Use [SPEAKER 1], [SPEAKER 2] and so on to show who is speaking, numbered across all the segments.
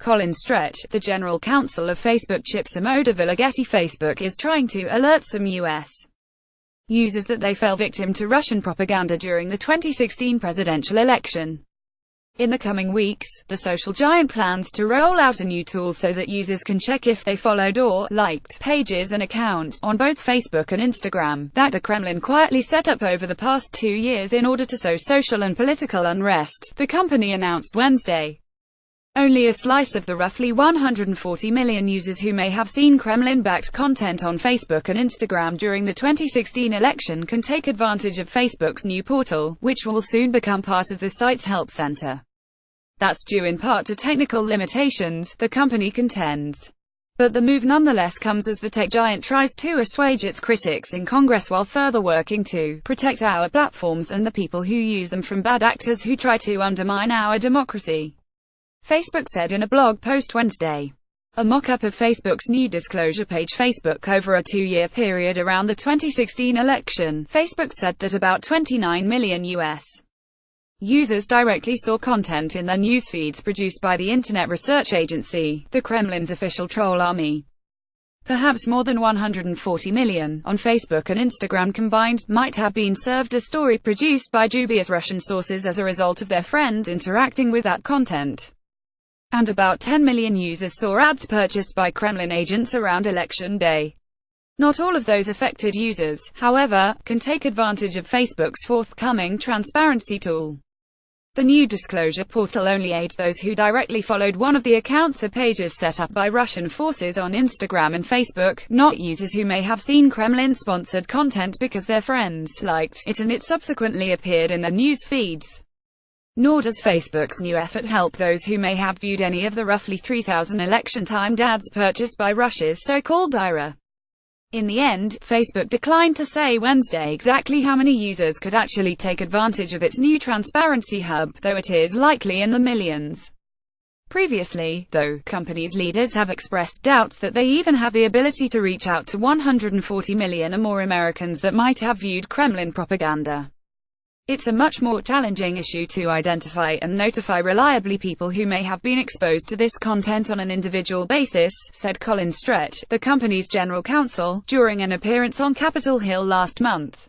[SPEAKER 1] Colin Stretch, the general counsel of Facebook Chip Somodevilla-Getty. Facebook is trying to alert some U.S. users that they fell victim to Russian propaganda during the 2016 presidential election. In the coming weeks, the social giant plans to roll out a new tool so that users can check if they followed or liked pages and accounts on both Facebook and Instagram that the Kremlin quietly set up over the past 2 years in order to sow social and political unrest, the company announced Wednesday. Only a slice of the roughly 140 million users who may have seen Kremlin-backed content on Facebook and Instagram during the 2016 election can take advantage of Facebook's new portal, which will soon become part of the site's help center. That's due in part to technical limitations, the company contends. But the move nonetheless comes as the tech giant tries to assuage its critics in Congress while further working to protect our platforms and the people who use them from bad actors who try to undermine our democracy. Facebook said in a blog post Wednesday. A mock-up of Facebook's new disclosure page. Facebook over a 2-year period around the 2016 election, Facebook said that about 29 million U.S. users directly saw content in their news feeds produced by the Internet Research Agency, the Kremlin's official troll army. Perhaps more than 140 million, on Facebook and Instagram combined, might have been served a story produced by dubious Russian sources as a result of their friends interacting with that content. And about 10 million users saw ads purchased by Kremlin agents around Election Day. Not all of those affected users, however, can take advantage of Facebook's forthcoming transparency tool. The new disclosure portal only aids those who directly followed one of the accounts or pages set up by Russian forces on Instagram and Facebook, not users who may have seen Kremlin-sponsored content because their friends liked it and it subsequently appeared in their news feeds. Nor does Facebook's new effort help those who may have viewed any of the roughly 3,000 election-timed ads purchased by Russia's so-called IRA. In the end, Facebook declined to say Wednesday exactly how many users could actually take advantage of its new transparency hub, though it is likely in the millions. Previously, though, company's leaders have expressed doubts that they even have the ability to reach out to 140 million or more Americans that might have viewed Kremlin propaganda. It's a much more challenging issue to identify and notify reliably people who may have been exposed to this content on an individual basis, said Colin Stretch, the company's general counsel, during an appearance on Capitol Hill last month.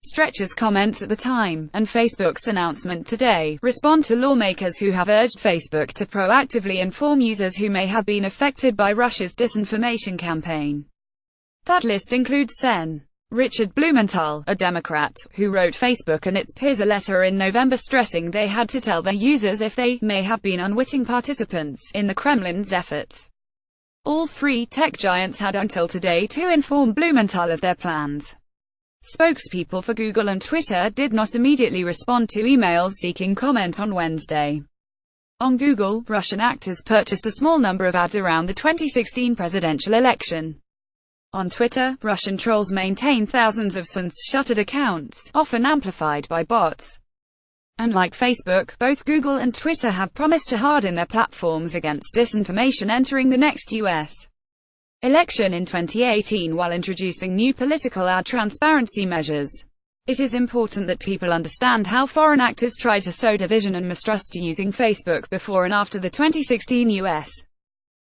[SPEAKER 1] Stretch's comments at the time, and Facebook's announcement today, respond to lawmakers who have urged Facebook to proactively inform users who may have been affected by Russia's disinformation campaign. That list includes Sen. Richard Blumenthal, a Democrat, who wrote Facebook and its peers a letter in November stressing they had to tell their users if they may have been unwitting participants in the Kremlin's efforts. All three tech giants had until today to inform Blumenthal of their plans. Spokespeople for Google and Twitter did not immediately respond to emails seeking comment on Wednesday. On Google, Russian actors purchased a small number of ads around the 2016 presidential election. On Twitter, Russian trolls maintain thousands of censor-shuttered accounts, often amplified by bots. And like Facebook, both Google and Twitter have promised to harden their platforms against disinformation entering the next U.S. election in 2018 while introducing new political ad transparency measures. It is important that people understand how foreign actors try to sow division and mistrust using Facebook before and after the 2016 U.S.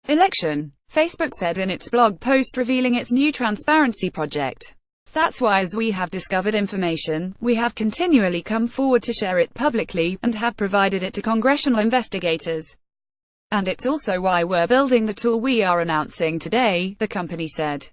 [SPEAKER 1] election, Facebook said in its blog post revealing its new transparency project. That's why as we have discovered information, we have continually come forward to share it publicly, and have provided it to congressional investigators. And it's also why we're building the tool we are announcing today, the company said.